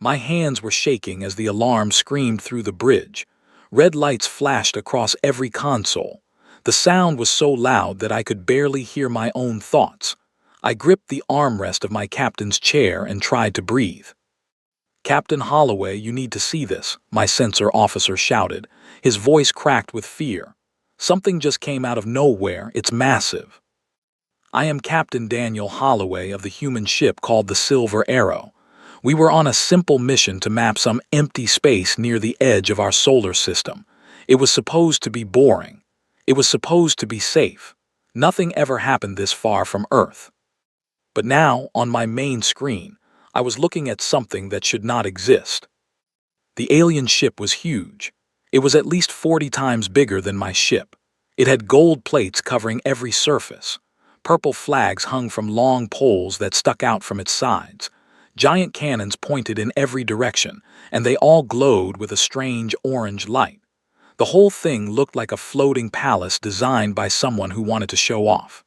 My hands were shaking as the alarm screamed through the bridge. Red lights flashed across every console. The sound was so loud that I could barely hear my own thoughts. I gripped the armrest of my captain's chair and tried to breathe. "Captain Holloway, you need to see this," my sensor officer shouted. His voice cracked with fear. "Something just came out of nowhere. It's massive." "I am Captain Daniel Holloway of the human ship called the Silver Arrow. We were on a simple mission to map some empty space near the edge of our solar system. It was supposed to be boring. It was supposed to be safe. Nothing ever happened this far from Earth. But now, on my main screen, I was looking at something that should not exist. The alien ship was huge. It was at least 40 times bigger than my ship. It had gold plates covering every surface. Purple flags hung from long poles that stuck out from its sides. Giant cannons pointed in every direction, and they all glowed with a strange orange light. The whole thing looked like a floating palace designed by someone who wanted to show off.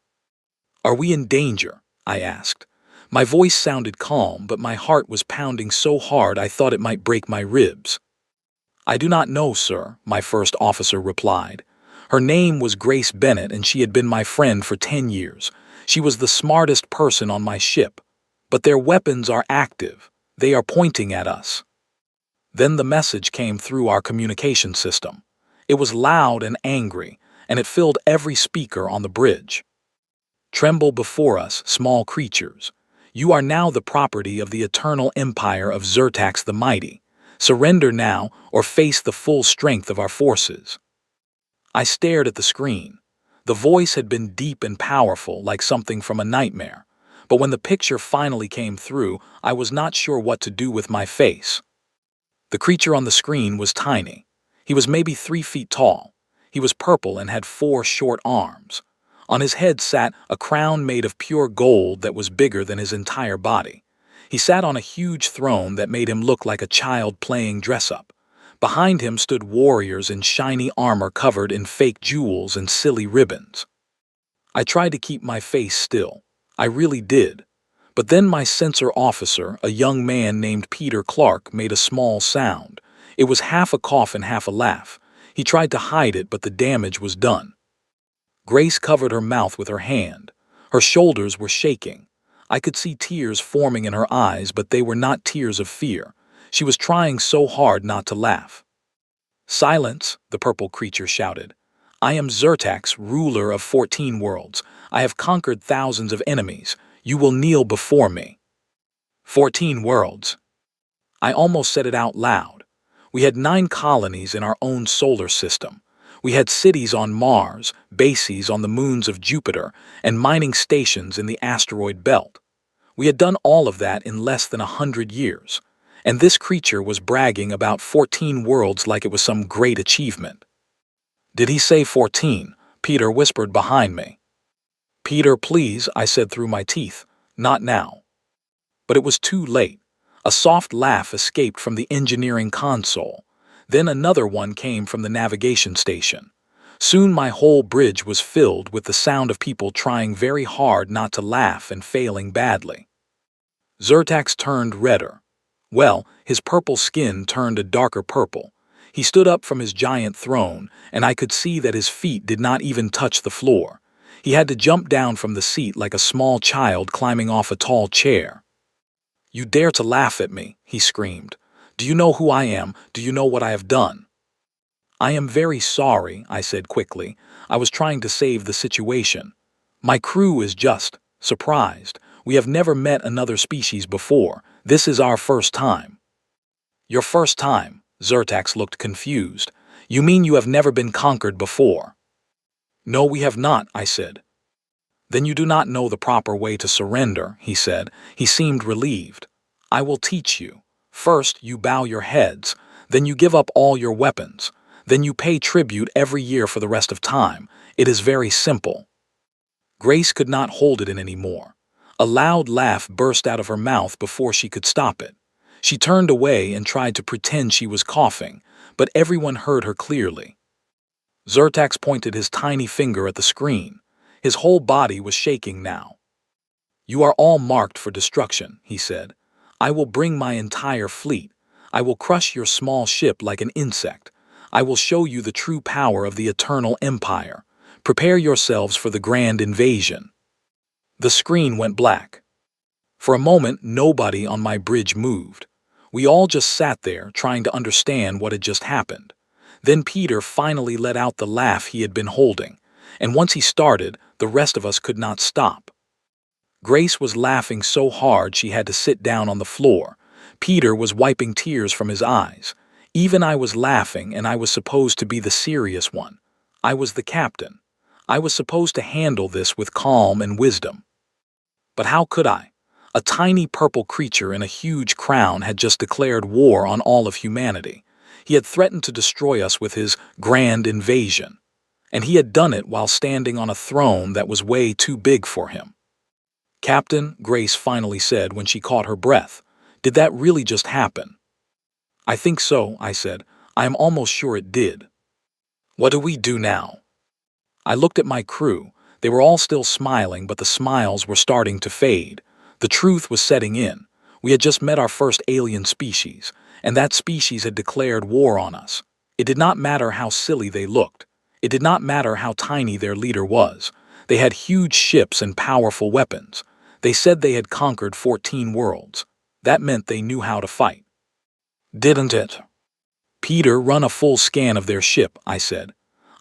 "Are we in danger?" I asked. My voice sounded calm, but my heart was pounding so hard I thought it might break my ribs. "I do not know, sir," my first officer replied. Her name was Grace Bennett, and she had been my friend for 10 years. She was the smartest person on my ship. "But their weapons are active. They are pointing at us." Then the message came through our communication system. It was loud and angry, and it filled every speaker on the bridge. "Tremble before us, small creatures. You are now the property of the eternal empire of Zertax the Mighty. Surrender now, or face the full strength of our forces." I stared at the screen. The voice had been deep and powerful, like something from a nightmare. But when the picture finally came through, I was not sure what to do with my face. The creature on the screen was tiny. He was maybe 3 feet tall. He was purple and had 4 short arms. On his head sat a crown made of pure gold that was bigger than his entire body. He sat on a huge throne that made him look like a child playing dress-up. Behind him stood warriors in shiny armor covered in fake jewels and silly ribbons. I tried to keep my face still. I really did. But then my sensor officer, a young man named Peter Clark, made a small sound. It was half a cough and half a laugh. He tried to hide it, but the damage was done. Grace covered her mouth with her hand. Her shoulders were shaking. I could see tears forming in her eyes, but they were not tears of fear. She was trying so hard not to laugh. "Silence," the purple creature shouted. "I am Zertax, ruler of 14 worlds. I have conquered thousands of enemies. You will kneel before me." 14 worlds. I almost said it out loud. We had 9 colonies in our own solar system. We had cities on Mars, bases on the moons of Jupiter, and mining stations in the asteroid belt. We had done all of that in less than 100 years. And this creature was bragging about 14 worlds like it was some great achievement. "Did he say 14? Peter whispered behind me. "Peter, please," I said through my teeth. "Not now." But it was too late. A soft laugh escaped from the engineering console. Then another one came from the navigation station. Soon my whole bridge was filled with the sound of people trying very hard not to laugh and failing badly. Zertax turned redder. Well, his purple skin turned a darker purple. He stood up from his giant throne, and I could see that his feet did not even touch the floor. He had to jump down from the seat like a small child climbing off a tall chair. "You dare to laugh at me," he screamed. "Do you know who I am? Do you know what I have done?" "I am very sorry," I said quickly. I was trying to save the situation. "My crew is just surprised. We have never met another species before. This is our first time." "Your first time?" Zertax looked confused. "You mean you have never been conquered before?" "No, we have not," I said. "Then you do not know the proper way to surrender," he said. He seemed relieved. "I will teach you. First, you bow your heads. Then you give up all your weapons. Then you pay tribute every year for the rest of time. It is very simple." Grace could not hold it in anymore. A loud laugh burst out of her mouth before she could stop it. She turned away and tried to pretend she was coughing, but everyone heard her clearly. Zertax pointed his tiny finger at the screen. His whole body was shaking now. "You are all marked for destruction," he said. I will bring my entire fleet. I will crush your small ship like an insect. I will show you the true power of the Eternal Empire. Prepare yourselves for the grand invasion." The screen went black. For a moment, nobody on my bridge moved. We all just sat there, trying to understand what had just happened. Then Peter finally let out the laugh he had been holding, and once he started, the rest of us could not stop. Grace was laughing so hard she had to sit down on the floor. Peter was wiping tears from his eyes. Even I was laughing, and I was supposed to be the serious one. I was the captain. I was supposed to handle this with calm and wisdom. But how could I? A tiny purple creature in a huge crown had just declared war on all of humanity. He had threatened to destroy us with his grand invasion. And he had done it while standing on a throne that was way too big for him. "Captain," Grace finally said when she caught her breath, "did that really just happen?" "I think so," I said. "I am almost sure it did." "What do we do now?" I looked at my crew. They were all still smiling, but the smiles were starting to fade. The truth was setting in. We had just met our first alien species, and that species had declared war on us. It did not matter how silly they looked. It did not matter how tiny their leader was. They had huge ships and powerful weapons. They said they had conquered 14 worlds. That meant they knew how to fight. Didn't it? "Peter, run a full scan of their ship," I said.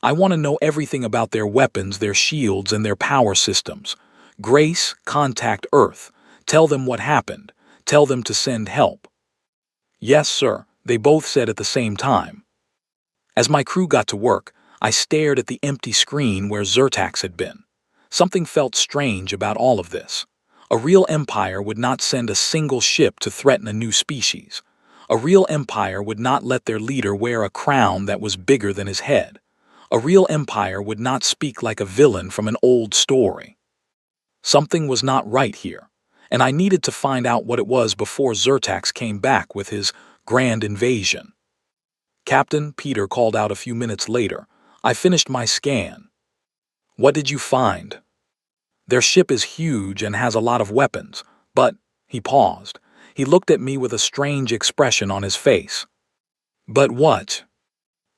"I want to know everything about their weapons, their shields, and their power systems. Grace, contact Earth. Tell them what happened. Tell them to send help." "Yes, sir," they both said at the same time. As my crew got to work, I stared at the empty screen where Zertax had been. Something felt strange about all of this. A real empire would not send a single ship to threaten a new species. A real empire would not let their leader wear a crown that was bigger than his head. A real empire would not speak like a villain from an old story. Something was not right here, and I needed to find out what it was before Zertax came back with his grand invasion. "Captain," Peter called out a few minutes later, "I finished my scan." "What did you find?" "Their ship is huge and has a lot of weapons, but—" He paused. He looked at me with a strange expression on his face. "But what?"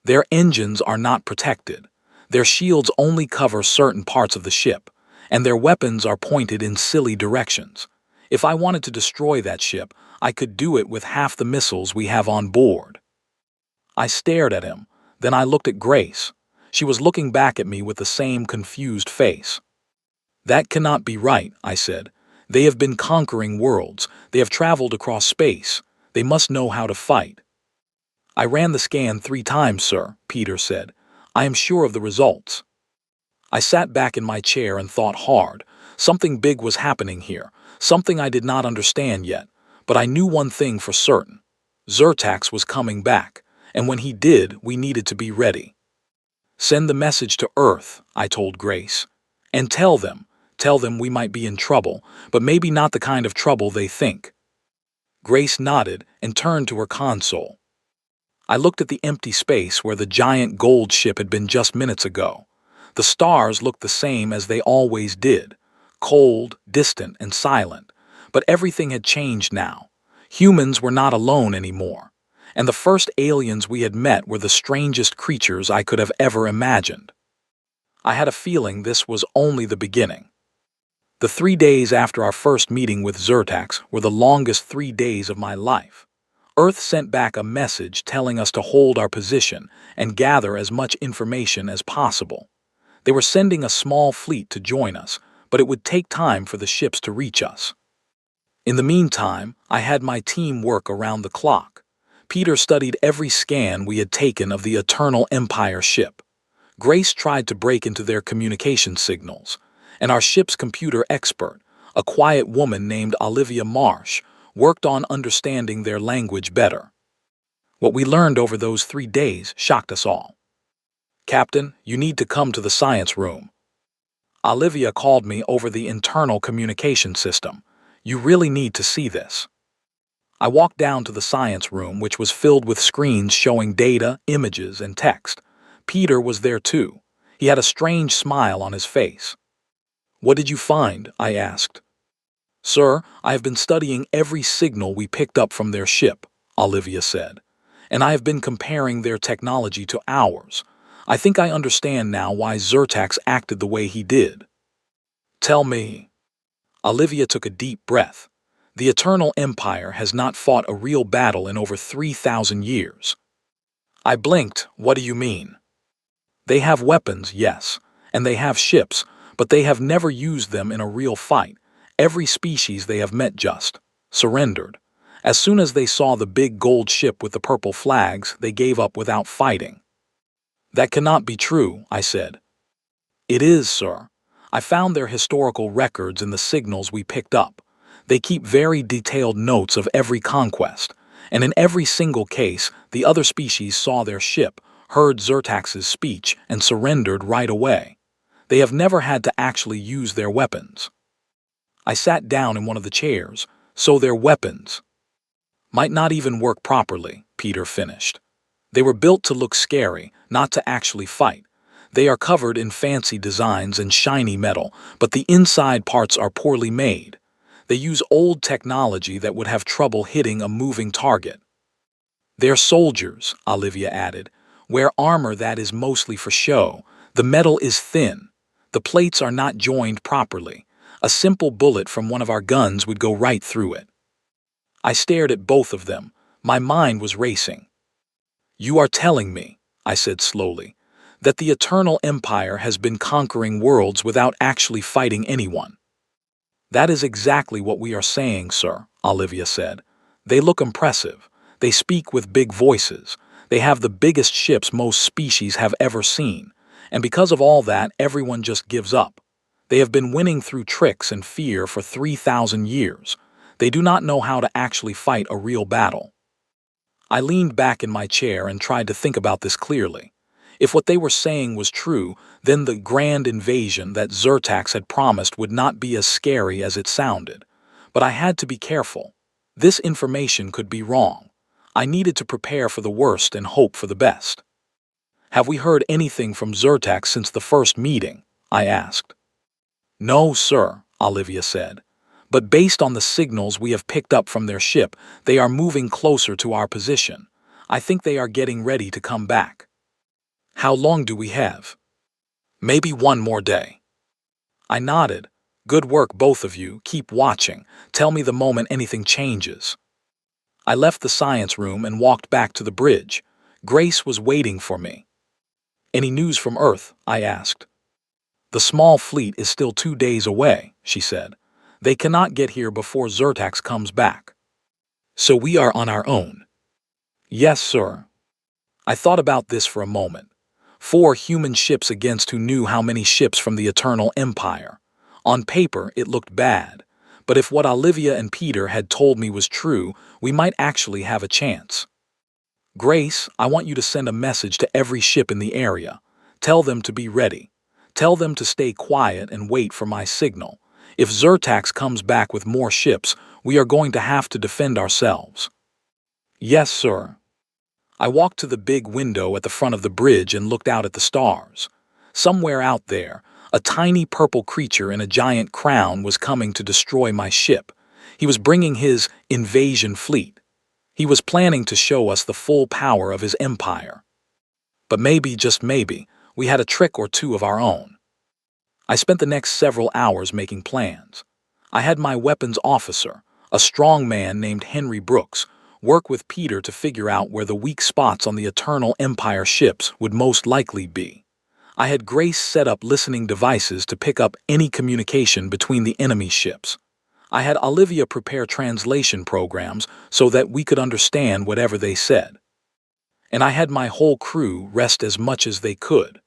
"Their engines are not protected. Their shields only cover certain parts of the ship, and their weapons are pointed in silly directions. If I wanted to destroy that ship, I could do it with half the missiles we have on board." I stared at him. Then I looked at Grace. She was looking back at me with the same confused face. "That cannot be right," I said. "They have been conquering worlds. They have traveled across space. They must know how to fight." "I ran the scan 3 times, sir," Peter said. "I am sure of the results." I sat back in my chair and thought hard. Something big was happening here, something I did not understand yet, but I knew one thing for certain. Zertax was coming back, and when he did, we needed to be ready. "Send the message to Earth," I told Grace, "and tell them we might be in trouble, but maybe not the kind of trouble they think." Grace nodded and turned to her console. I looked at the empty space where the giant gold ship had been just minutes ago. The stars looked the same as they always did, cold, distant, and silent, but everything had changed now. Humans were not alone anymore, and the first aliens we had met were the strangest creatures I could have ever imagined. I had a feeling this was only the beginning. The 3 days after our first meeting with Zertax were the longest 3 days of my life. Earth sent back a message telling us to hold our position and gather as much information as possible. They were sending a small fleet to join us, but it would take time for the ships to reach us. In the meantime, I had my team work around the clock. Peter studied every scan we had taken of the Eternal Empire ship. Grace tried to break into their communication signals, and our ship's computer expert, a quiet woman named Olivia Marsh, worked on understanding their language better. What we learned over those 3 days shocked us all. "Captain, you need to come to the science room." Olivia called me over the internal communication system. "You really need to see this." I walked down to the science room, which was filled with screens showing data, images, and text. Peter was there too. He had a strange smile on his face. "What did you find?" I asked. Sir, I have been studying every signal we picked up from their ship, Olivia said, and I have been comparing their technology to ours. I think I understand now why Zyrtax acted the way he did. Tell me. Olivia took a deep breath. The Eternal Empire has not fought a real battle in over 3,000 years. I blinked. What do you mean? They have weapons, yes, and they have ships, but they have never used them in a real fight. Every species they have met just surrendered. As soon as they saw the big gold ship with the purple flags, they gave up without fighting. That cannot be true, I said. It is, sir. I found their historical records in the signals we picked up. They keep very detailed notes of every conquest, and in every single case, the other species saw their ship, heard Zyrtax's speech, and surrendered right away. They have never had to actually use their weapons. I sat down in one of the chairs, so their weapons might not even work properly, Peter finished. They were built to look scary, not to actually fight. They are covered in fancy designs and shiny metal, but the inside parts are poorly made. They use old technology that would have trouble hitting a moving target. They're soldiers, Olivia added, wear armor that is mostly for show. The metal is thin. The plates are not joined properly. A simple bullet from one of our guns would go right through it. I stared at both of them. My mind was racing. You are telling me, I said slowly, that the Eternal Empire has been conquering worlds without actually fighting anyone. That is exactly what we are saying, sir, Olivia said. They look impressive. They speak with big voices. They have the biggest ships most species have ever seen. And because of all that, everyone just gives up. They have been winning through tricks and fear for 3,000 years. They do not know how to actually fight a real battle. I leaned back in my chair and tried to think about this clearly. If what they were saying was true, then the grand invasion that Zyrtax had promised would not be as scary as it sounded. But I had to be careful. This information could be wrong. I needed to prepare for the worst and hope for the best. Have we heard anything from Zyrtax since the first meeting? I asked. No, sir, Olivia said. But based on the signals we have picked up from their ship, they are moving closer to our position. I think they are getting ready to come back. How long do we have? Maybe one more day. I nodded. Good work, both of you. Keep watching. Tell me the moment anything changes. I left the science room and walked back to the bridge. Grace was waiting for me. Any news from Earth? I asked. The small fleet is still 2 days away, she said. They cannot get here before Zyrtax comes back. So we are on our own. Yes, sir. I thought about this for a moment. 4 human ships against who knew how many ships from the Eternal Empire. On paper, it looked bad. But if what Olivia and Peter had told me was true, we might actually have a chance. Grace, I want you to send a message to every ship in the area. Tell them to be ready. Tell them to stay quiet and wait for my signal. If Zyrtax comes back with more ships, we are going to have to defend ourselves. Yes, sir. I walked to the big window at the front of the bridge and looked out at the stars. Somewhere out there, a tiny purple creature in a giant crown was coming to destroy my ship. He was bringing his invasion fleet. He was planning to show us the full power of his empire. But maybe, just maybe, we had a trick or two of our own. I spent the next several hours making plans. I had my weapons officer, a strong man named Henry Brooks, work with Peter to figure out where the weak spots on the Eternal Empire ships would most likely be. I had Grace set up listening devices to pick up any communication between the enemy ships. I had Olivia prepare translation programs so that we could understand whatever they said. And I had my whole crew rest as much as they could.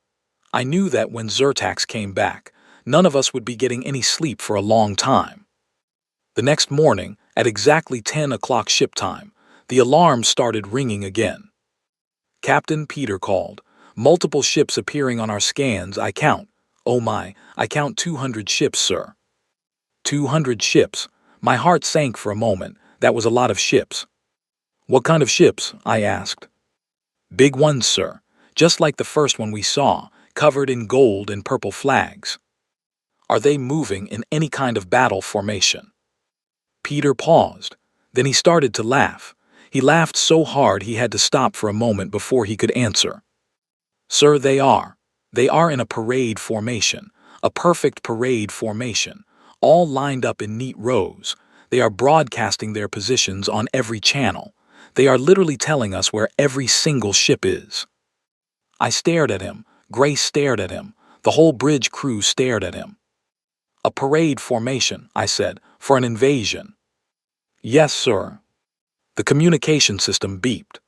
I knew that when Zyrtax came back, none of us would be getting any sleep for a long time. The next morning, at exactly 10 o'clock ship time, the alarm started ringing again. Captain, Peter called. Multiple ships appearing on our scans, I count. Oh my, I count 200 ships, sir. 200 ships. My heart sank for a moment. That was a lot of ships. What kind of ships? I asked. Big ones, sir. Just like the first one we saw, covered in gold and purple flags. Are they moving in any kind of battle formation? Peter paused. Then he started to laugh. He laughed so hard he had to stop for a moment before he could answer. Sir, they are. They are in a parade formation. A perfect parade formation. All lined up in neat rows. They are broadcasting their positions on every channel. They are literally telling us where every single ship is. I stared at him. Grace stared at him. The whole bridge crew stared at him. A parade formation, I said, for an invasion. Yes, sir. The communication system beeped.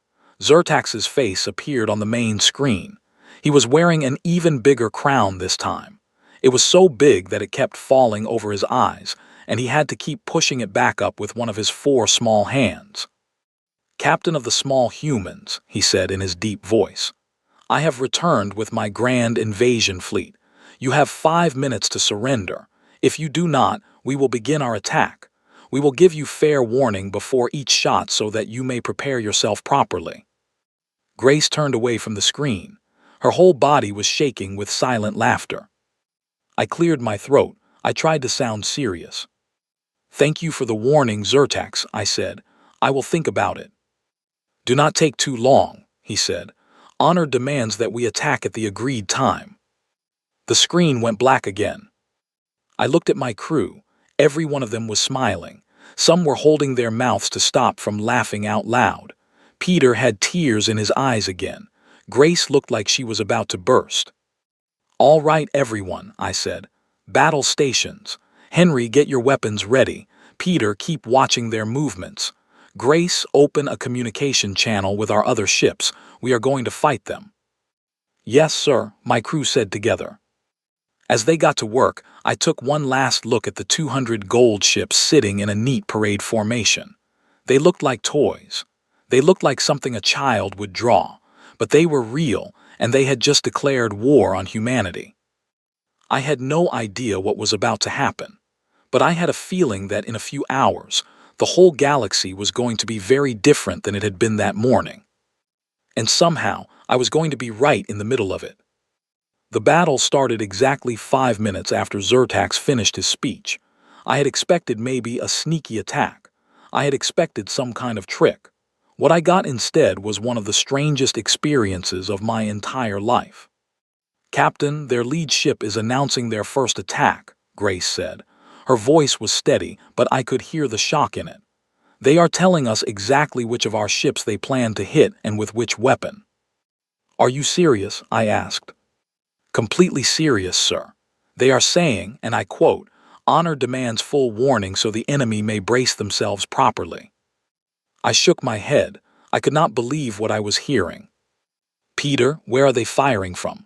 Zertax's face appeared on the main screen. He was wearing an even bigger crown this time. It was so big that it kept falling over his eyes, and he had to keep pushing it back up with one of his 4 small hands. Captain of the small humans, he said in his deep voice. I have returned with my grand invasion fleet. You have 5 minutes to surrender. If you do not, we will begin our attack. We will give you fair warning before each shot so that you may prepare yourself properly. Grace turned away from the screen. Her whole body was shaking with silent laughter. I cleared my throat. I tried to sound serious. Thank you for the warning, Zertax, I said. I will think about it. Do not take too long, he said. Honor demands that we attack at the agreed time. The screen went black again. I looked at my crew. Every one of them was smiling. Some were holding their mouths to stop from laughing out loud. Peter had tears in his eyes again. Grace looked like she was about to burst. All right, everyone, I said. Battle stations. Henry, get your weapons ready. Peter, keep watching their movements. Grace, open a communication channel with our other ships. We are going to fight them. Yes, sir, my crew said together. As they got to work, I took one last look at the 200 gold ships sitting in a neat parade formation. They looked like toys. They looked like something a child would draw, but they were real, and they had just declared war on humanity. I had no idea what was about to happen, but I had a feeling that in a few hours, the whole galaxy was going to be very different than it had been that morning. And somehow, I was going to be right in the middle of it. The battle started exactly 5 minutes after Zertax finished his speech. I had expected maybe a sneaky attack. I had expected some kind of trick. What I got instead was one of the strangest experiences of my entire life. Captain, their lead ship is announcing their first attack, Grace said. Her voice was steady, but I could hear the shock in it. They are telling us exactly which of our ships they plan to hit and with which weapon. Are you serious? I asked. Completely serious, sir. They are saying, and I quote, honor demands full warning so the enemy may brace themselves properly. I shook my head. I could not believe what I was hearing. Peter, where are they firing from?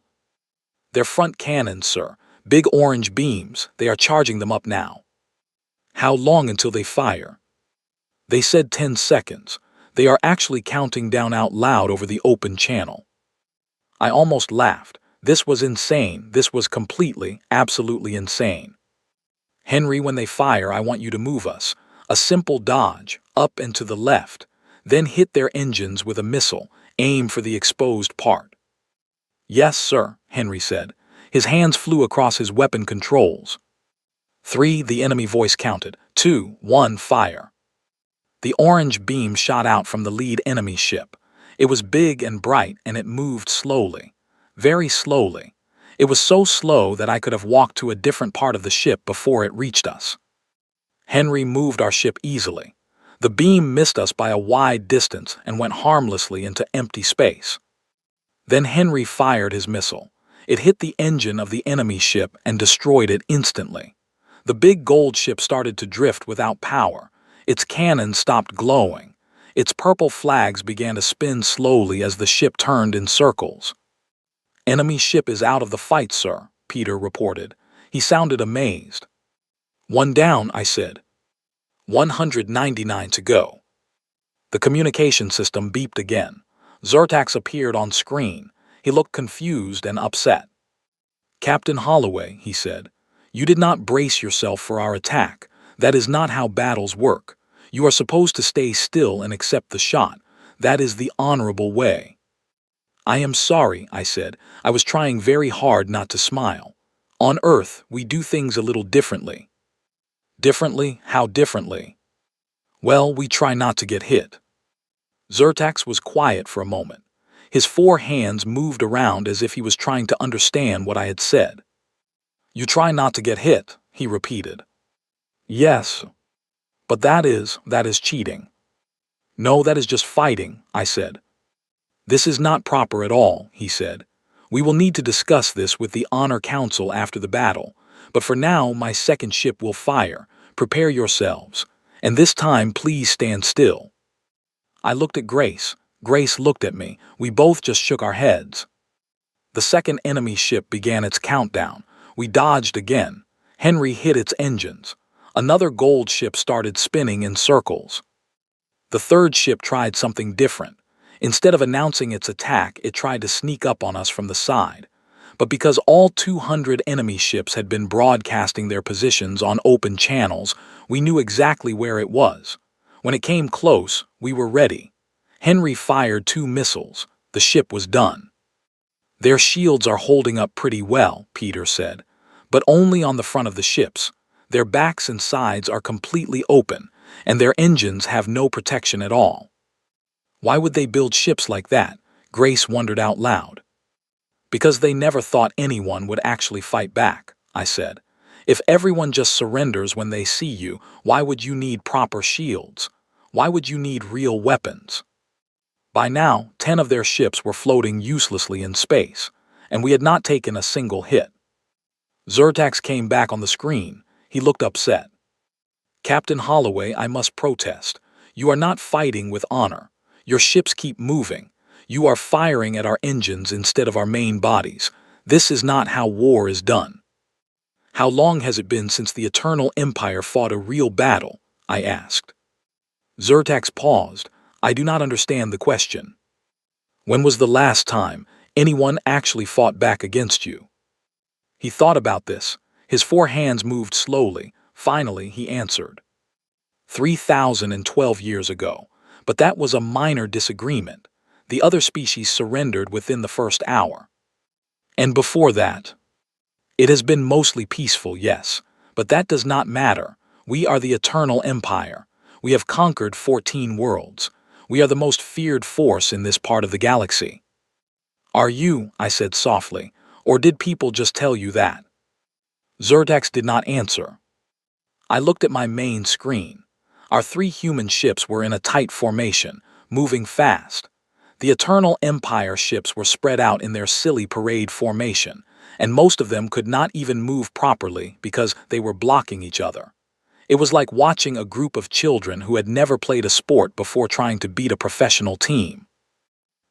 Their front cannons, sir. Big orange beams. They are charging them up now. How long until they fire? They said 10 seconds. They are actually counting down out loud over the open channel. I almost laughed. This was insane. This was completely, absolutely insane. Henry, when they fire, I want you to move us. A simple dodge, up and to the left. Then hit their engines with a missile. Aim for the exposed part. Yes, sir, Henry said. His hands flew across his weapon controls. 3, the enemy voice counted. 2, 1, fire. The orange beam shot out from the lead enemy ship. It was big and bright, and it moved slowly. Very slowly. It was so slow that I could have walked to a different part of the ship before it reached us. Henry moved our ship easily. The beam missed us by a wide distance and went harmlessly into empty space. Then Henry fired his missile. It hit the engine of the enemy ship and destroyed it instantly. The big gold ship started to drift without power. Its cannons stopped glowing. Its purple flags began to spin slowly as the ship turned in circles. Enemy ship is out of the fight, sir, Peter reported. He sounded amazed. 1 down, I said. 199 to go. The communication system beeped again. Zertax appeared on screen. He looked confused and upset. Captain Holloway, he said, you did not brace yourself for our attack. That is not how battles work. You are supposed to stay still and accept the shot. That is the honorable way. I am sorry, I said. I was trying very hard not to smile. On Earth, we do things a little differently. Differently? How differently? Well, we try not to get hit. Zyrtax was quiet for a moment. His four hands moved around as if he was trying to understand what I had said. You try not to get hit, he repeated. Yes, but that is cheating. No, that is just fighting, I said. This is not proper at all, he said. We will need to discuss this with the Honor Council after the battle, but for now my second ship will fire. Prepare yourselves, and this time please stand still. I looked at Grace. Grace looked at me. We both just shook our heads. The second enemy ship began its countdown. We dodged again. Henry hit its engines. Another gold ship started spinning in circles. The third ship tried something different. Instead of announcing its attack, it tried to sneak up on us from the side. But because all 200 enemy ships had been broadcasting their positions on open channels, we knew exactly where it was. When it came close, we were ready. Henry fired 2 missiles. The ship was done. Their shields are holding up pretty well, Peter said, but only on the front of the ships. Their backs and sides are completely open, and their engines have no protection at all. Why would they build ships like that? Grace wondered out loud. Because they never thought anyone would actually fight back, I said. If everyone just surrenders when they see you, why would you need proper shields? Why would you need real weapons? By now, 10 of their ships were floating uselessly in space, and we had not taken a single hit. Zyrtax came back on the screen. He looked upset. Captain Holloway, I must protest. You are not fighting with honor. Your ships keep moving. You are firing at our engines instead of our main bodies. This is not how war is done. How long has it been since the Eternal Empire fought a real battle? I asked. Zyrtax paused. I do not understand the question. When was the last time anyone actually fought back against you? He thought about this. His 4 hands moved slowly. Finally, he answered. 3,012 years ago. But that was a minor disagreement. The other species surrendered within the first hour. And before that? It has been mostly peaceful, yes, but that does not matter. We are the Eternal Empire. We have conquered 14 worlds. We are the most feared force in this part of the galaxy. Are you, I said softly, or did people just tell you that? Zyrtax did not answer. I looked at my main screen. Our 3 human ships were in a tight formation, moving fast. The Eternal Empire ships were spread out in their silly parade formation, and most of them could not even move properly because they were blocking each other. It was like watching a group of children who had never played a sport before trying to beat a professional team.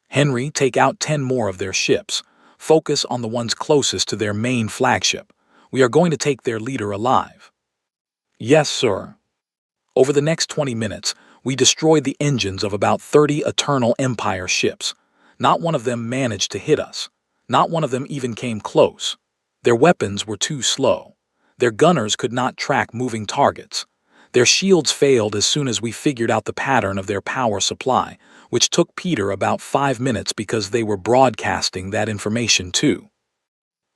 Henry, take out 10 more of their ships. Focus on the ones closest to their main flagship. We are going to take their leader alive. Yes, sir. Over the next 20 minutes, we destroyed the engines of about 30 Eternal Empire ships. Not one of them managed to hit us. Not one of them even came close. Their weapons were too slow. Their gunners could not track moving targets. Their shields failed as soon as we figured out the pattern of their power supply, which took Peter about 5 minutes because they were broadcasting that information too.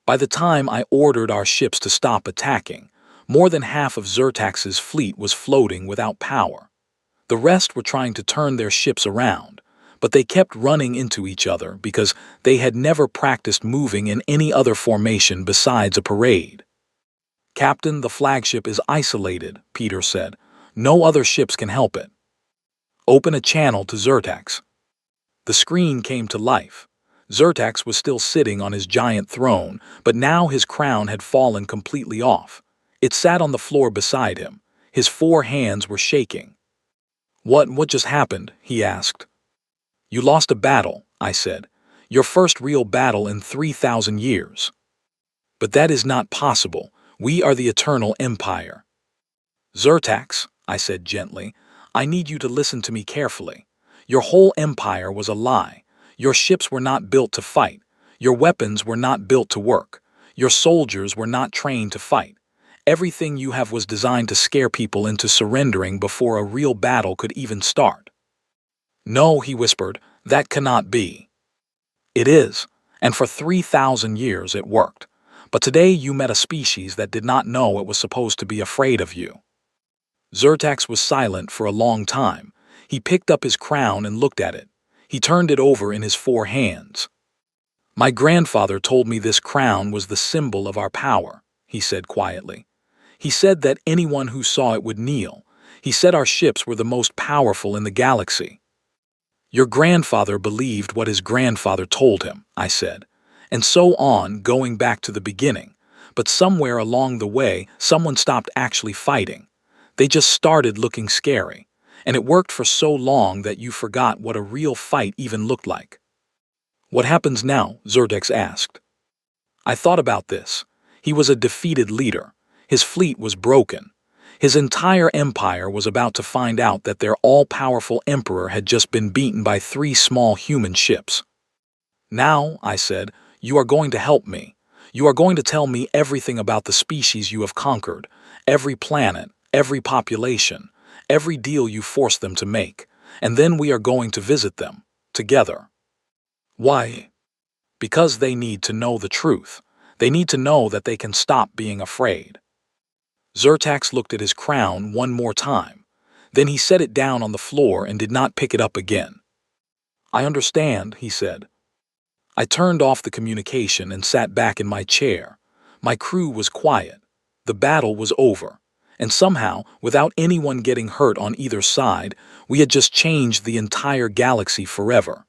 By the time I ordered our ships to stop attacking, more than half of Zyrtax's fleet was floating without power. The rest were trying to turn their ships around, but they kept running into each other because they had never practiced moving in any other formation besides a parade. Captain, the flagship is isolated, Peter said. No other ships can help it. Open a channel to Zyrtax. The screen came to life. Zyrtax was still sitting on his giant throne, but now his crown had fallen completely off. It sat on the floor beside him. His 4 hands were shaking. What just happened? He asked. You lost a battle, I said. Your first real battle in 3,000 years. But that is not possible. We are the Eternal Empire. Zyrtax, I said gently, I need you to listen to me carefully. Your whole empire was a lie. Your ships were not built to fight. Your weapons were not built to work. Your soldiers were not trained to fight. Everything you have was designed to scare people into surrendering before a real battle could even start. No, he whispered, that cannot be. It is, and for 3,000 years it worked. But today you met a species that did not know it was supposed to be afraid of you. Zyrtax was silent for a long time. He picked up his crown and looked at it. He turned it over in his 4 hands. My grandfather told me this crown was the symbol of our power, he said quietly. He said that anyone who saw it would kneel. He said our ships were the most powerful in the galaxy. Your grandfather believed what his grandfather told him, I said, and so on, going back to the beginning. But somewhere along the way, someone stopped actually fighting. They just started looking scary, and it worked for so long that you forgot what a real fight even looked like. What happens now? Zyrtex asked. I thought about this. He was a defeated leader. His fleet was broken. His entire empire was about to find out that their all-powerful emperor had just been beaten by 3 small human ships. Now, I said, you are going to help me. You are going to tell me everything about the species you have conquered, every planet, every population, every deal you forced them to make, and then we are going to visit them, together. Why? Because they need to know the truth. They need to know that they can stop being afraid. Zyrtax looked at his crown one more time. Then he set it down on the floor and did not pick it up again. I understand, he said. I turned off the communication and sat back in my chair. My crew was quiet. The battle was over. And somehow, without anyone getting hurt on either side, we had just changed the entire galaxy forever.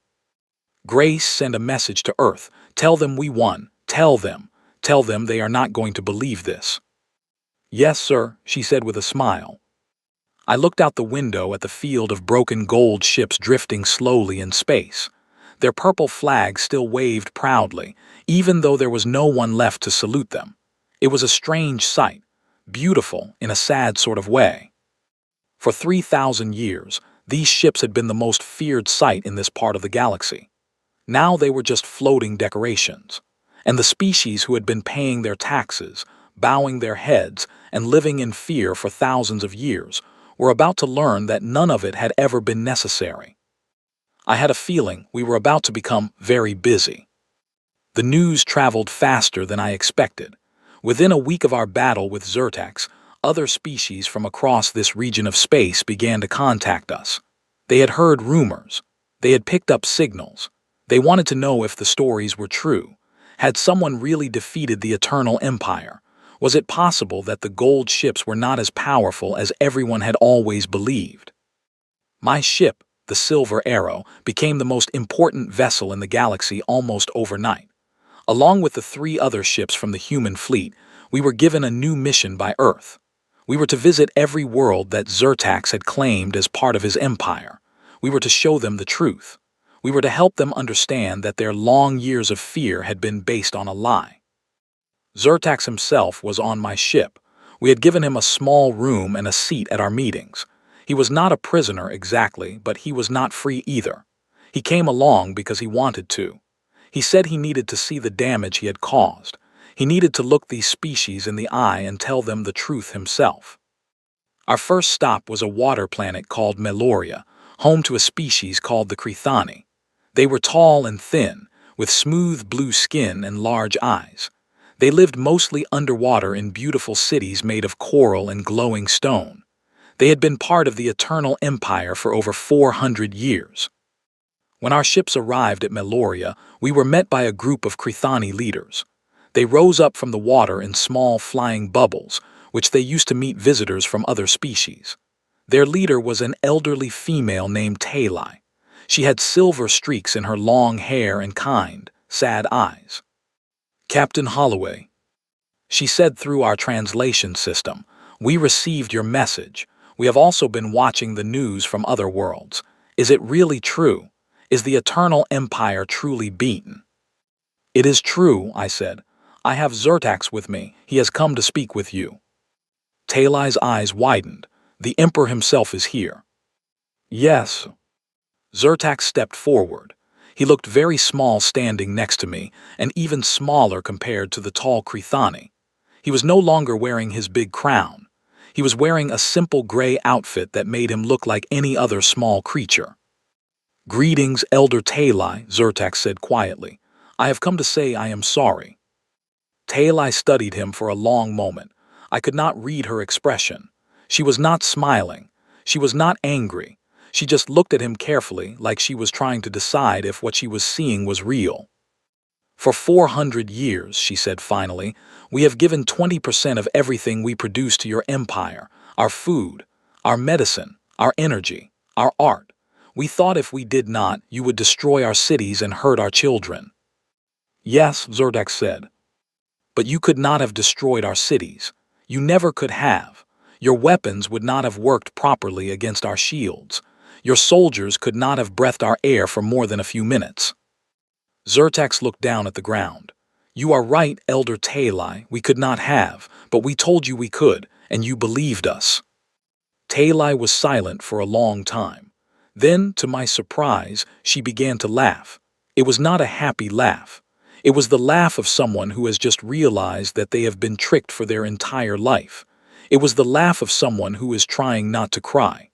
Grace, send a message to Earth. Tell them we won. Tell them. Tell them they are not going to believe this. Yes, sir, she said with a smile. I looked out the window at the field of broken gold ships drifting slowly in space. Their purple flags still waved proudly, even though there was no one left to salute them. It was a strange sight, beautiful in a sad sort of way. For 3,000 years, these ships had been the most feared sight in this part of the galaxy. Now they were just floating decorations. And the species who had been paying their taxes, bowing their heads, and living in fear for thousands of years, were about to learn that none of it had ever been necessary. I had a feeling we were about to become very busy. The news traveled faster than I expected. Within a week of our battle with Zyrtax, other species from across this region of space began to contact us. They had heard rumors. They had picked up signals. They wanted to know if the stories were true. Had someone really defeated the Eternal Empire? Was it possible that the gold ships were not as powerful as everyone had always believed? My ship, the Silver Arrow, became the most important vessel in the galaxy almost overnight. Along with the 3 other ships from the human fleet, we were given a new mission by Earth. We were to visit every world that Zyrtax had claimed as part of his empire. We were to show them the truth. We were to help them understand that their long years of fear had been based on a lie. Zyrtax himself was on my ship. We had given him a small room and a seat at our meetings. He was not a prisoner exactly, but he was not free either. He came along because he wanted to. He said he needed to see the damage he had caused. He needed to look these species in the eye and tell them the truth himself. Our first stop was a water planet called Meloria, home to a species called the Crethani. They were tall and thin, with smooth blue skin and large eyes. They lived mostly underwater in beautiful cities made of coral and glowing stone. They had been part of the Eternal Empire for over 400 years. When our ships arrived at Meloria, we were met by a group of Crethani leaders. They rose up from the water in small flying bubbles, which they used to meet visitors from other species. Their leader was an elderly female named Talai. She had silver streaks in her long hair and kind, sad eyes. Captain Holloway, she said through our translation system, we received your message. We have also been watching the news from other worlds. Is it really true? Is the Eternal Empire truly beaten? It is true, I said. I have Zyrtax with me. He has come to speak with you. Talai's eyes widened. The Emperor himself is here. Yes. Zyrtax stepped forward. He looked very small standing next to me, and even smaller compared to the tall Crethani. He was no longer wearing his big crown. He was wearing a simple gray outfit that made him look like any other small creature. Greetings, Elder Talai, Zyrtax said quietly. I have come to say I am sorry. Talai studied him for a long moment. I could not read her expression. She was not smiling. She was not angry. She just looked at him carefully, like she was trying to decide if what she was seeing was real. For 400 years, she said finally, we have given 20% of everything we produce to your empire, our food, our medicine, our energy, our art. We thought if we did not, you would destroy our cities and hurt our children. Yes, Zerdak said. But you could not have destroyed our cities. You never could have. Your weapons would not have worked properly against our shields. Your soldiers could not have breathed our air for more than a few minutes. Zertax looked down at the ground. You are right, Elder Talai, we could not have, but we told you we could, and you believed us. Talai was silent for a long time. Then, to my surprise, she began to laugh. It was not a happy laugh. It was the laugh of someone who has just realized that they have been tricked for their entire life. It was the laugh of someone who is trying not to cry.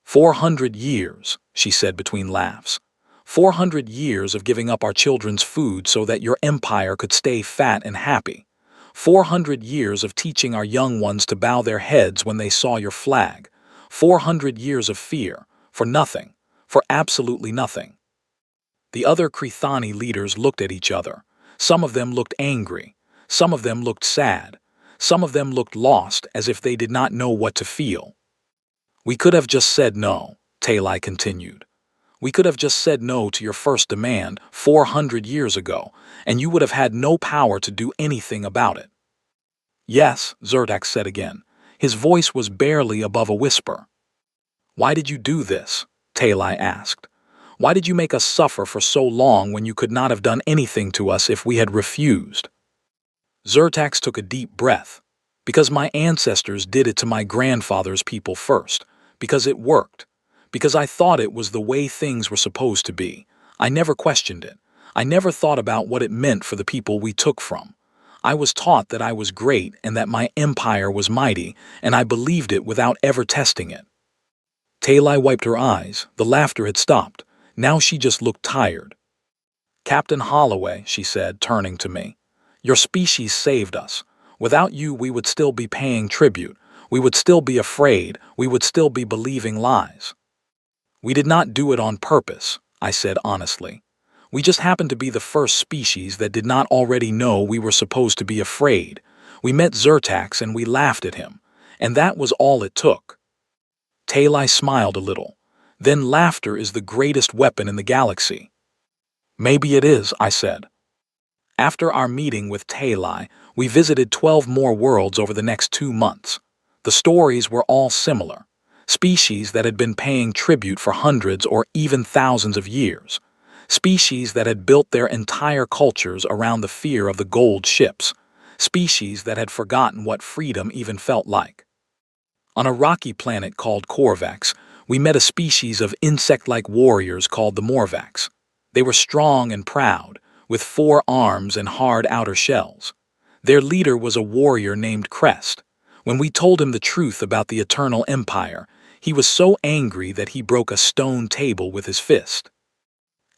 400 years, she said between laughs. 400 years of giving up our children's food so that your empire could stay fat and happy. 400 years of teaching our young ones to bow their heads when they saw your flag. 400 years of fear, for nothing, for absolutely nothing. The other Krithani leaders looked at each other. Some of them looked angry. Some of them looked sad. Some of them looked lost, as if they did not know what to feel. We could have just said no, Talai continued. We could have just said no to your first demand 400 years ago, and you would have had no power to do anything about it. Yes, Zerdak said again. His voice was barely above a whisper. Why did you do this? Talai asked. Why did you make us suffer for so long when you could not have done anything to us if we had refused? Zertax took a deep breath. Because my ancestors did it to my grandfather's people first. Because it worked. Because I thought it was the way things were supposed to be. I never questioned it. I never thought about what it meant for the people we took from. I was taught that I was great and that my empire was mighty, and I believed it without ever testing it. Talai wiped her eyes. The laughter had stopped. Now she just looked tired. Captain Holloway, she said, turning to me. Your species saved us. Without you, we would still be paying tribute. We would still be afraid. We would still be believing lies. We did not do it on purpose, I said honestly. We just happened to be the first species that did not already know we were supposed to be afraid. We met Zertax and we laughed at him. And that was all it took. Talai smiled a little. Then laughter is the greatest weapon in the galaxy. Maybe it is, I said. After our meeting with Talai, we visited 12 more worlds over the next 2 months. The stories were all similar. Species that had been paying tribute for hundreds or even thousands of years. Species that had built their entire cultures around the fear of the gold ships. Species that had forgotten what freedom even felt like. On a rocky planet called Korvax, we met a species of insect-like warriors called the Morvax. They were strong and proud, with 4 arms and hard outer shells. Their leader was a warrior named Crest. When we told him the truth about the Eternal Empire, he was so angry that he broke a stone table with his fist.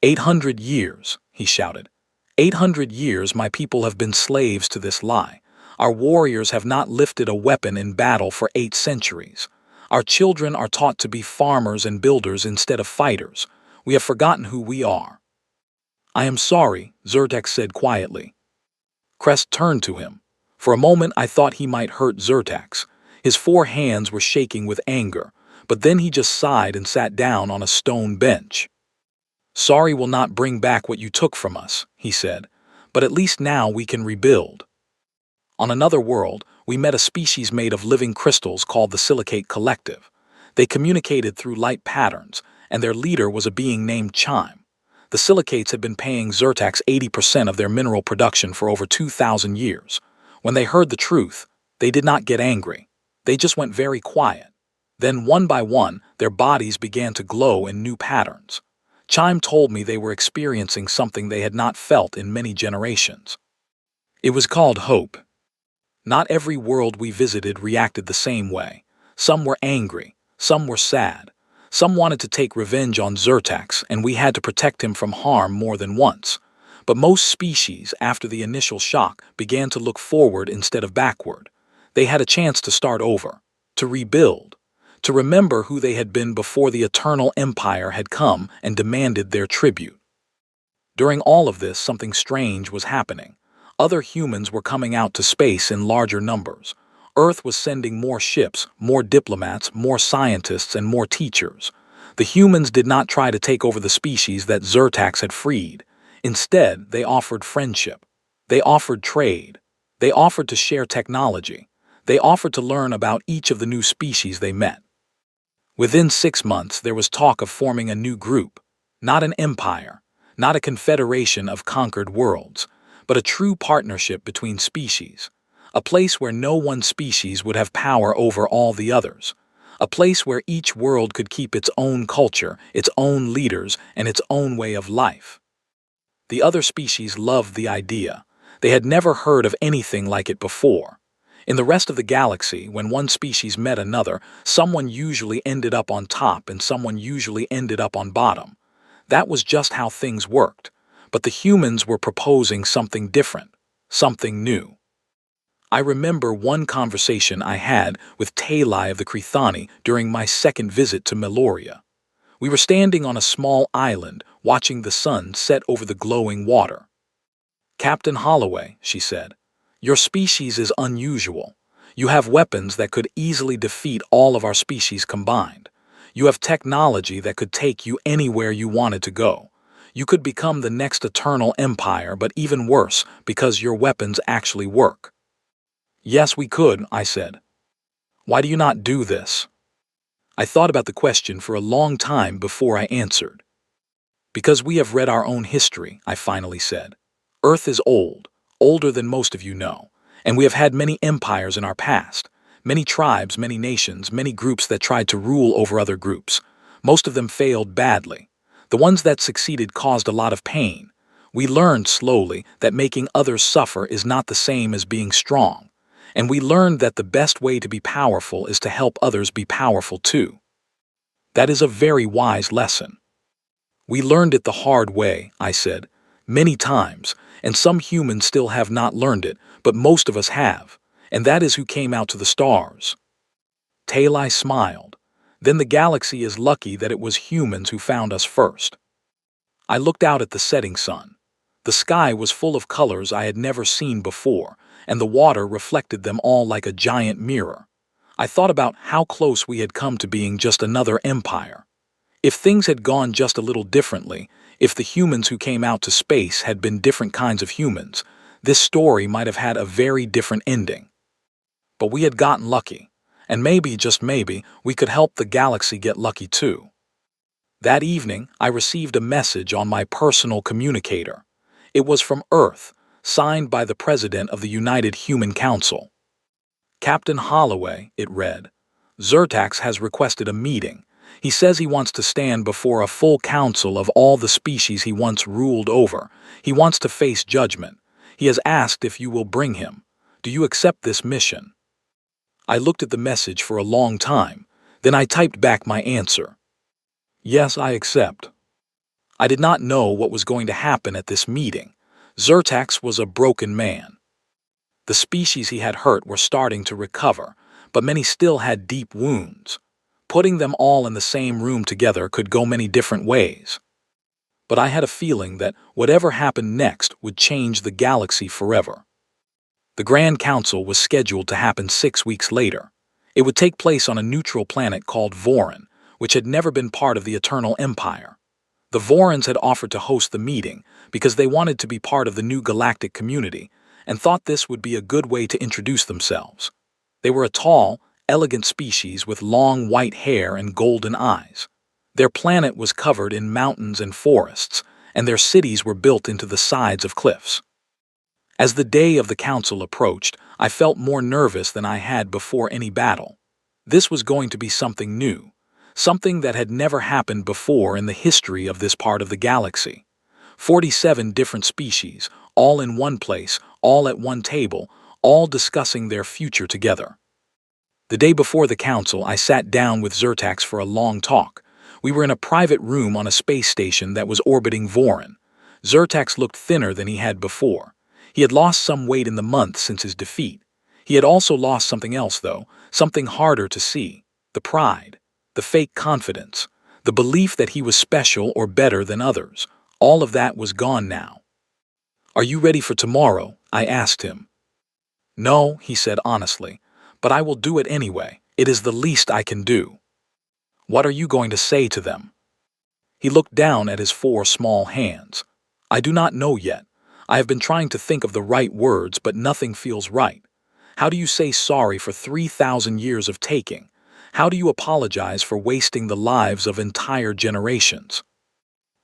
800 years, he shouted. 800 years my people have been slaves to this lie. Our warriors have not lifted a weapon in battle for 8 centuries. Our children are taught to be farmers and builders instead of fighters. We have forgotten who we are. I am sorry, Zertax said quietly. Crest turned to him. For a moment I thought he might hurt Zertax. His 4 hands were shaking with anger, but then he just sighed and sat down on a stone bench. Sorry will not bring back what you took from us, he said, but at least now we can rebuild. On another world, we met a species made of living crystals called the Silicate Collective. They communicated through light patterns, and their leader was a being named Chime. The Silicates had been paying Zertax 80% of their mineral production for over 2,000 years. When they heard the truth, they did not get angry. They just went very quiet. Then, one by one, their bodies began to glow in new patterns. Chime told me they were experiencing something they had not felt in many generations. It was called hope. Not every world we visited reacted the same way. Some were angry, some were sad. Some wanted to take revenge on Zertax, and we had to protect him from harm more than once. But most species, after the initial shock, began to look forward instead of backward. They had a chance to start over. to rebuild, to remember who they had been before the Eternal Empire had come and demanded their tribute. During all of this, something strange was happening. Other humans were coming out to space in larger numbers. Earth was sending more ships, more diplomats, more scientists, and more teachers. The humans did not try to take over the species that Zyrtax had freed. Instead, they offered friendship. They offered trade. They offered to share technology. They offered to learn about each of the new species they met. Within 6 months, there was talk of forming a new group. Not an empire, not a confederation of conquered worlds, but a true partnership between species. A place where no one species would have power over all the others. A place where each world could keep its own culture, its own leaders, and its own way of life. The other species loved the idea. They had never heard of anything like it before. In the rest of the galaxy, when one species met another, someone usually ended up on top and someone usually ended up on bottom. That was just how things worked. But the humans were proposing something different, something new. I remember one conversation I had with Talai of the Crethani during my second visit to Meloria. We were standing on a small island, watching the sun set over the glowing water. "Captain Holloway," she said, "your species is unusual. You have weapons that could easily defeat all of our species combined. You have technology that could take you anywhere you wanted to go. You could become the next Eternal Empire, but even worse, because your weapons actually work." "Yes, we could," I said. "Why do you not do this?" I thought about the question for a long time before I answered. "Because we have read our own history," I finally said. "Earth is old, older than most of you know, and we have had many empires in our past, many tribes, many nations, many groups that tried to rule over other groups. Most of them failed badly. The ones that succeeded caused a lot of pain. We learned slowly that making others suffer is not the same as being strong. And we learned that the best way to be powerful is to help others be powerful too. That is a very wise lesson." "We learned it the hard way," I said, "many times, and some humans still have not learned it, but most of us have, and that is who came out to the stars." Talai smiled. "Then the galaxy is lucky that it was humans who found us first." I looked out at the setting sun. The sky was full of colors I had never seen before, and the water reflected them all like a giant mirror. I thought about how close we had come to being just another empire. If things had gone just a little differently, if the humans who came out to space had been different kinds of humans, this story might have had a very different ending. But we had gotten lucky, and maybe, just maybe, we could help the galaxy get lucky too. That evening, I received a message on my personal communicator. It was from Earth, signed by the President of the United Human Council. "Captain Holloway," it read, "Zyrtax has requested a meeting. He says he wants to stand before a full council of all the species he once ruled over. He wants to face judgment. He has asked if you will bring him. Do you accept this mission?" I looked at the message for a long time. Then I typed back my answer. "Yes, I accept." I did not know what was going to happen at this meeting. Zyrtax was a broken man. The species he had hurt were starting to recover, but many still had deep wounds. Putting them all in the same room together could go many different ways. But I had a feeling that whatever happened next would change the galaxy forever. The Grand Council was scheduled to happen 6 weeks later. It would take place on a neutral planet called Voron, which had never been part of the Eternal Empire. The Vorons had offered to host the meeting because they wanted to be part of the new galactic community and thought this would be a good way to introduce themselves. They were a tall, elegant species with long white hair and golden eyes. Their planet was covered in mountains and forests, and their cities were built into the sides of cliffs. As the day of the council approached, I felt more nervous than I had before any battle. This was going to be something new. Something that had never happened before in the history of this part of the galaxy. 47 different species, all in one place, all at one table, all discussing their future together. The day before the council, I sat down with Zyrtax for a long talk. We were in a private room on a space station that was orbiting Voron. Zyrtax looked thinner than he had before. He had lost some weight in the months since his defeat. He had also lost something else, though, something harder to see: the pride, the fake confidence, the belief that he was special or better than others. All of that was gone now. "Are you ready for tomorrow?" I asked him. "No," he said honestly, "but I will do it anyway. It is the least I can do." "What are you going to say to them?" He looked down at his 4 small hands. "I do not know yet. I have been trying to think of the right words, but nothing feels right. How do you say sorry for 3,000 years of taking? How do you apologize for wasting the lives of entire generations?"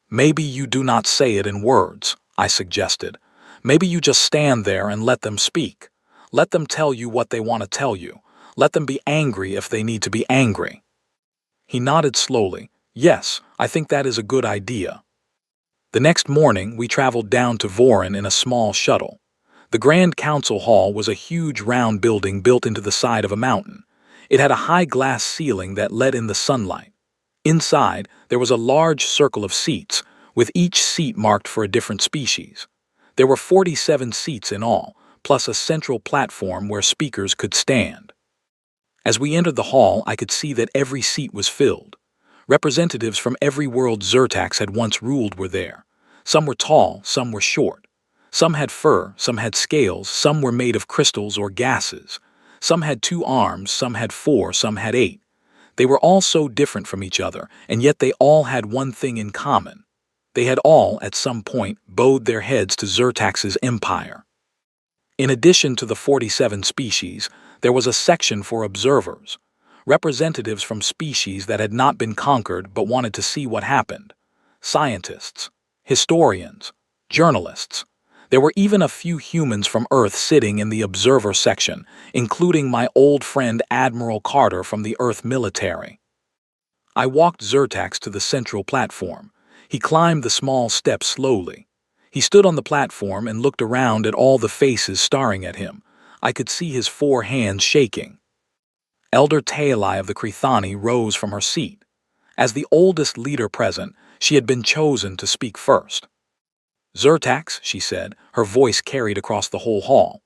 "Maybe you do not say it in words," I suggested. "Maybe you just stand there and let them speak. Let them tell you what they want to tell you. Let them be angry if they need to be angry." He nodded slowly. "Yes, I think that is a good idea." The next morning, we traveled down to Voron in a small shuttle. The Grand Council Hall was a huge round building built into the side of a mountain. It had a high glass ceiling that let in the sunlight. Inside, there was a large circle of seats, with each seat marked for a different species. There were 47 seats in all, plus a central platform where speakers could stand. As we entered the hall, I could see that every seat was filled. Representatives from every world Zyrtax had once ruled were there. Some were tall, some were short. Some had fur, some had scales, some were made of crystals or gases. Some had 2 arms, some had 4, some had 8. They were all so different from each other, and yet they all had one thing in common. They had all, at some point, bowed their heads to Zyrtax's empire. In addition to the 47 species, there was a section for observers, representatives from species that had not been conquered but wanted to see what happened, scientists, historians, journalists. There were even a few humans from Earth sitting in the observer section, including my old friend Admiral Carter from the Earth military. I walked Zyrtax to the central platform. He climbed the small steps slowly. He stood on the platform and looked around at all the faces staring at him. I could see his 4 hands shaking. Elder Taeli of the Crethani rose from her seat. As the oldest leader present, she had been chosen to speak first. "Zyrtax," she said, her voice carried across the whole hall,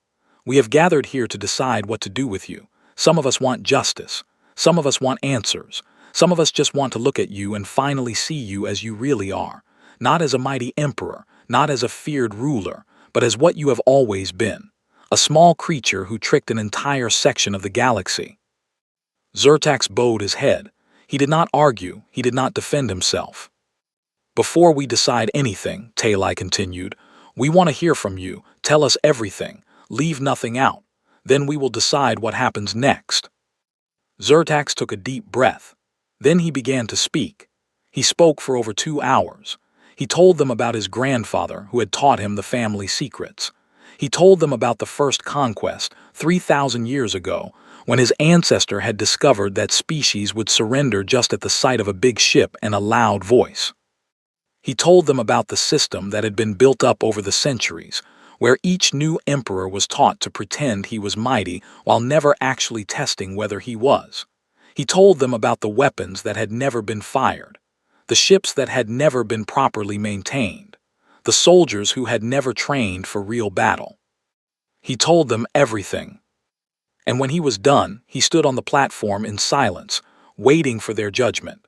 "we have gathered here to decide what to do with you. Some of us want justice. Some of us want answers. Some of us just want to look at you and finally see you as you really are, not as a mighty emperor, not as a feared ruler, but as what you have always been, a small creature who tricked an entire section of the galaxy." Zyrtax bowed his head. He did not argue, he did not defend himself. "Before we decide anything," Taeli continued, "we want to hear from you. Tell us everything. Leave nothing out. Then we will decide what happens next." Zyrtax took a deep breath. Then he began to speak. He spoke for over 2 hours. He told them about his grandfather, who had taught him the family secrets. He told them about the first conquest, 3,000 years ago, when his ancestor had discovered that species would surrender just at the sight of a big ship and a loud voice. He told them about the system that had been built up over the centuries, where each new emperor was taught to pretend he was mighty while never actually testing whether he was. He told them about the weapons that had never been fired, the ships that had never been properly maintained, the soldiers who had never trained for real battle. He told them everything. And when he was done, he stood on the platform in silence, waiting for their judgment.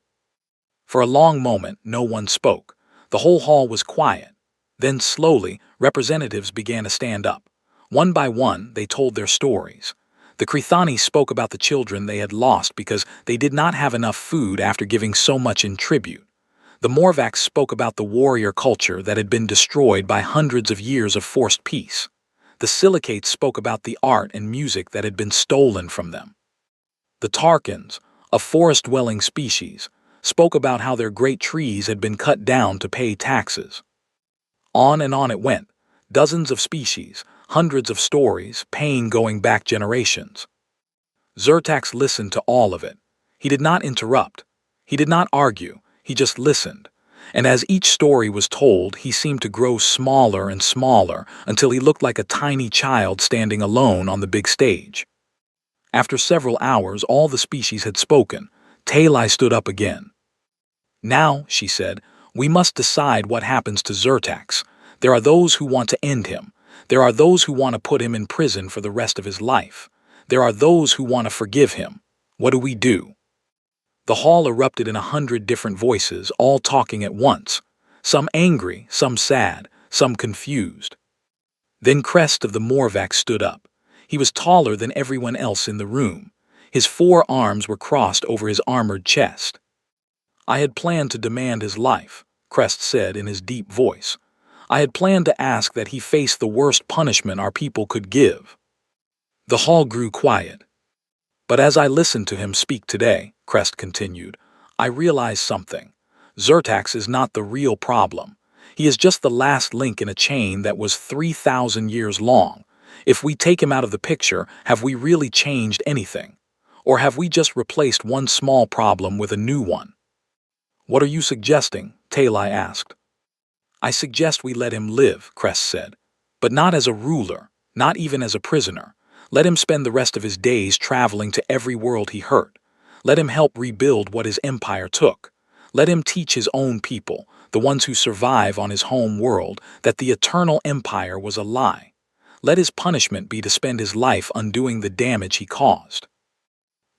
For a long moment, no one spoke. The whole hall was quiet. Then slowly, representatives began to stand up. One by one, they told their stories. The Crethani spoke about the children they had lost because they did not have enough food after giving so much in tribute. The Morvax spoke about the warrior culture that had been destroyed by hundreds of years of forced peace. The Silicates spoke about the art and music that had been stolen from them. The Tarkans, a forest-dwelling species, spoke about how their great trees had been cut down to pay taxes. On and on it went, dozens of species, hundreds of stories, pain going back generations. Zyrtax listened to all of it. He did not interrupt. He did not argue. He just listened. And as each story was told, he seemed to grow smaller and smaller until he looked like a tiny child standing alone on the big stage. After several hours, all the species had spoken. Taeli stood up again. "Now," she said, "we must decide what happens to Zyrtax. There are those who want to end him. There are those who want to put him in prison for the rest of his life. There are those who want to forgive him. What do we do? The hall erupted in 100 different voices, all talking at once. Some angry, some sad, some confused. Then Crest of the Morvac stood up. He was taller than everyone else in the room. His 4 arms were crossed over his armored chest. I had planned to demand his life, Crest said in his deep voice. I had planned to ask that he face the worst punishment our people could give. The hall grew quiet. But as I listened to him speak today, Crest continued, I realized something. Zyrtax is not the real problem. He is just the last link in a chain that was 3,000 years long. If we take him out of the picture, have we really changed anything? Or have we just replaced one small problem with a new one? What are you suggesting? Talai asked. I suggest we let him live, Crest said. But not as a ruler, not even as a prisoner. Let him spend the rest of his days traveling to every world he hurt. Let him help rebuild what his empire took. Let him teach his own people, the ones who survive on his home world, that the eternal empire was a lie. Let his punishment be to spend his life undoing the damage he caused.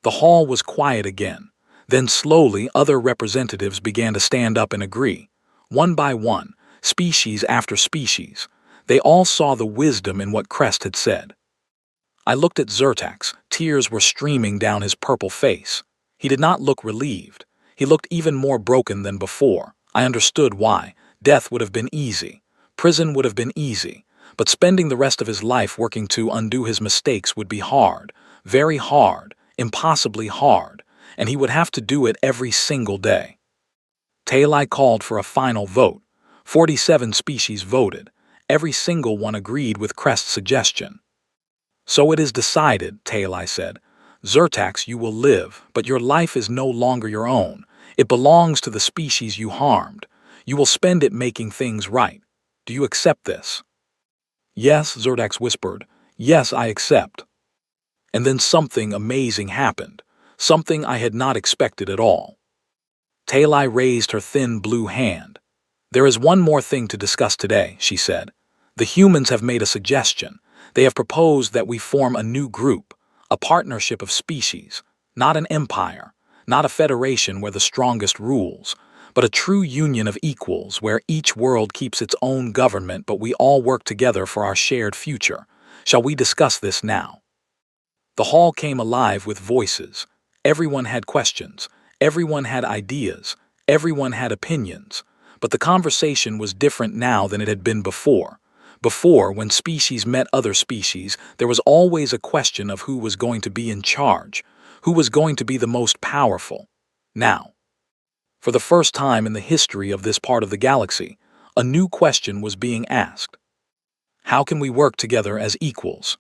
The hall was quiet again. Then slowly other representatives began to stand up and agree. One by one, species after species, they all saw the wisdom in what Crest had said. I looked at Zyrtax. Tears were streaming down his purple face. He did not look relieved. He looked even more broken than before. I understood why. Death would have been easy. Prison would have been easy. But spending the rest of his life working to undo his mistakes would be hard. Very hard. Impossibly hard. And he would have to do it every single day. Talai called for a final vote. 47 species voted. Every single one agreed with Crest's suggestion. So it is decided, Talai said. Zyrtax, you will live, but your life is no longer your own. It belongs to the species you harmed. You will spend it making things right. Do you accept this? Yes, Zyrtax whispered. Yes, I accept. And then something amazing happened. Something I had not expected at all. Talai raised her thin blue hand. There is one more thing to discuss today, she said. The humans have made a suggestion. They have proposed that we form a new group, a partnership of species, not an empire, not a federation where the strongest rules, but a true union of equals where each world keeps its own government but we all work together for our shared future. Shall we discuss this now? The hall came alive with voices. Everyone had questions. Everyone had ideas. Everyone had opinions. But the conversation was different now than it had been before. Before, when species met other species, there was always a question of who was going to be in charge, who was going to be the most powerful. Now, for the first time in the history of this part of the galaxy, a new question was being asked. How can we work together as equals?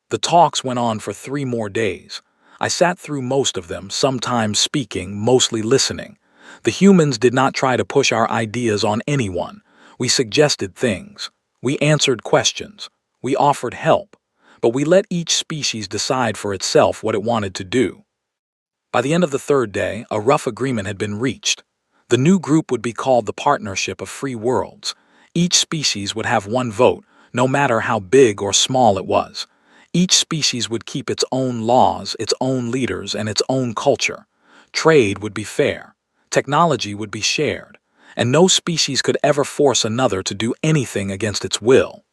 The talks went on for 3 more days. I sat through most of them, sometimes speaking, mostly listening. The humans did not try to push our ideas on anyone. We suggested things. We answered questions. We offered help. But we let each species decide for itself what it wanted to do. By the end of the 3rd day, a rough agreement had been reached. The new group would be called the Partnership of Free Worlds. Each species would have 1 vote, no matter how big or small it was. Each species would keep its own laws, its own leaders, and its own culture. Trade would be fair. Technology would be shared. And no species could ever force another to do anything against its will.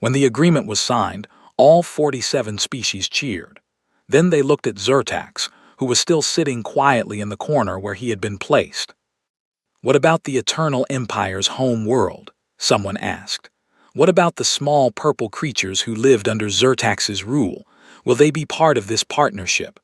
When the agreement was signed, all 47 species cheered. Then they looked at Zyrtax, who was still sitting quietly in the corner where he had been placed. What about the Eternal Empire's home world? Someone asked. What about the small purple creatures who lived under Zyrtax's rule? Will they be part of this partnership?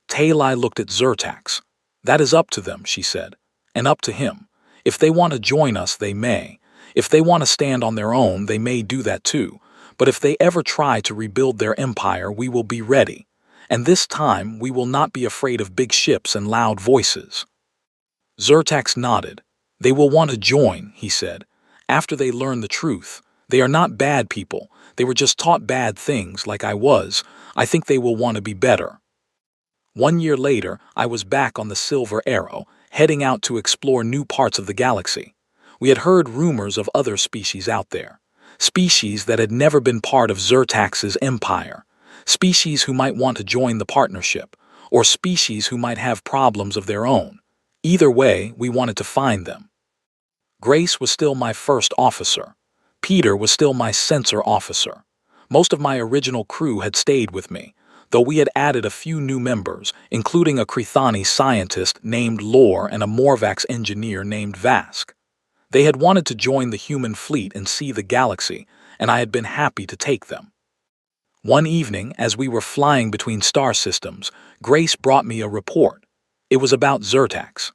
Talai looked at Zyrtax. That is up to them, she said, and up to him. If they want to join us, they may. If they want to stand on their own, they may do that too. But if they ever try to rebuild their empire, we will be ready. And this time, we will not be afraid of big ships and loud voices. Zyrtax nodded. They will want to join, he said. After they learn the truth, they are not bad people. They were just taught bad things like I was. I think they will want to be better. 1 year later, I was back on the Silver Arrow, heading out to explore new parts of the galaxy. We had heard rumors of other species out there. Species that had never been part of Zyrtax's empire. species who might want to join the partnership, or species who might have problems of their own. Either way, we wanted to find them. Grace was still my first officer. Peter was still my sensor officer. Most of my original crew had stayed with me, though we had added a few new members, including a Krithani scientist named Lore and a Morvax engineer named Vask. They had wanted to join the human fleet and see the galaxy, and I had been happy to take them. One evening, as we were flying between star systems, Grace brought me a report. It was about Zertax.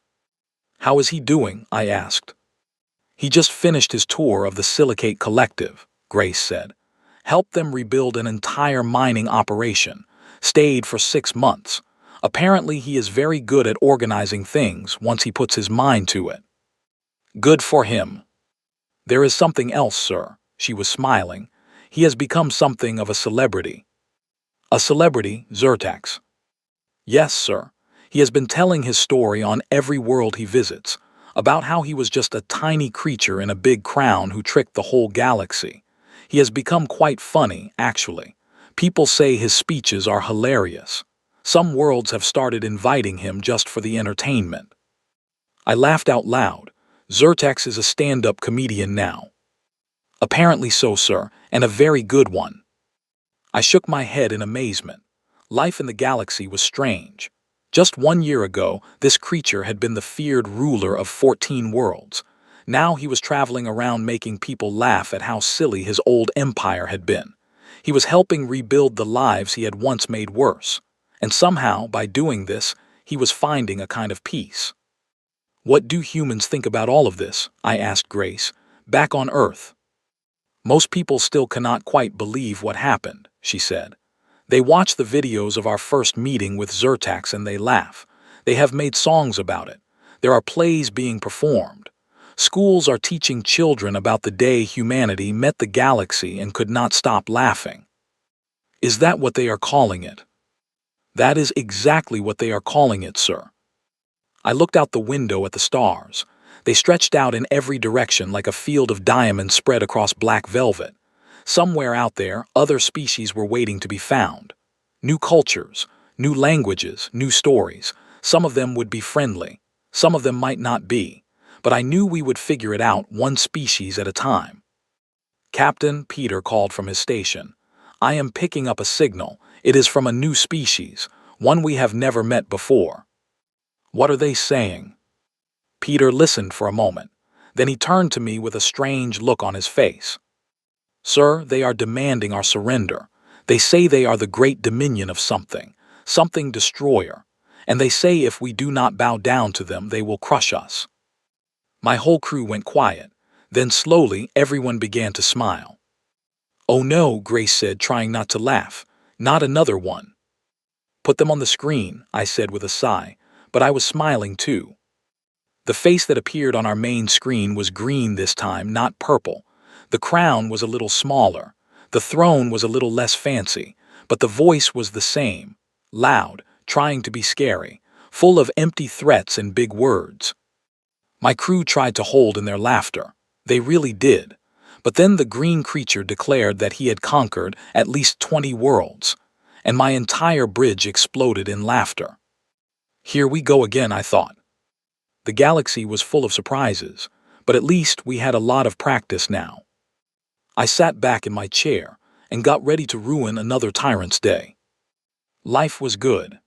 "How is he doing?" I asked. "He just finished his tour of the Silicate Collective," Grace said. "Helped them rebuild an entire mining operation. Stayed for 6 months. Apparently he is very good at organizing things once he puts his mind to it." "Good for him." "There is something else, sir." She was smiling. "He has become something of a celebrity." "A celebrity, Zertax?" "Yes, sir. He has been telling his story on every world he visits, about how he was just a tiny creature in a big crown who tricked the whole galaxy. He has become quite funny, actually. People say his speeches are hilarious. Some worlds have started inviting him just for the entertainment." I laughed out loud. "Zertax is a stand-up comedian now." "Apparently so, sir, and a very good one." I shook my head in amazement. Life in the galaxy was strange. Just 1 year ago, this creature had been the feared ruler of 14 worlds. Now he was traveling around making people laugh at how silly his old empire had been. He was helping rebuild the lives he had once made worse. And somehow, by doing this, he was finding a kind of peace. "What do humans think about all of this?" I asked Grace. "Back on Earth." "Most people still cannot quite believe what happened," she said. "They watch the videos of our first meeting with Zertax and they laugh. They have made songs about it. There are plays being performed. Schools are teaching children about the day humanity met the galaxy and could not stop laughing." "Is that what they are calling it?" "That is exactly what they are calling it, sir." I looked out the window at the stars. They stretched out in every direction like a field of diamonds spread across black velvet. Somewhere out there, other species were waiting to be found. New cultures, new languages, new stories. Some of them would be friendly. Some of them might not be. But I knew we would figure it out one species at a time. "Captain," Peter called from his station. "I am picking up a signal. It is from a new species, one we have never met before." "What are they saying?" Peter listened for a moment. Then he turned to me with a strange look on his face. "Sir, they are demanding our surrender. They say they are the great dominion of something, something destroyer. And they say if we do not bow down to them, they will crush us." My whole crew went quiet. Then slowly, everyone began to smile. "Oh no," Grace said, trying not to laugh. "Not another one." "Put them on the screen," I said with a sigh, but I was smiling too. The face that appeared on our main screen was green this time, not purple. The crown was a little smaller. The throne was a little less fancy, but the voice was the same, loud, trying to be scary, full of empty threats and big words. My crew tried to hold in their laughter. They really did. But then the green creature declared that he had conquered at least 20 worlds, and my entire bridge exploded in laughter. Here we go again, I thought. The galaxy was full of surprises, but at least we had a lot of practice now. I sat back in my chair and got ready to ruin another tyrant's day. Life was good.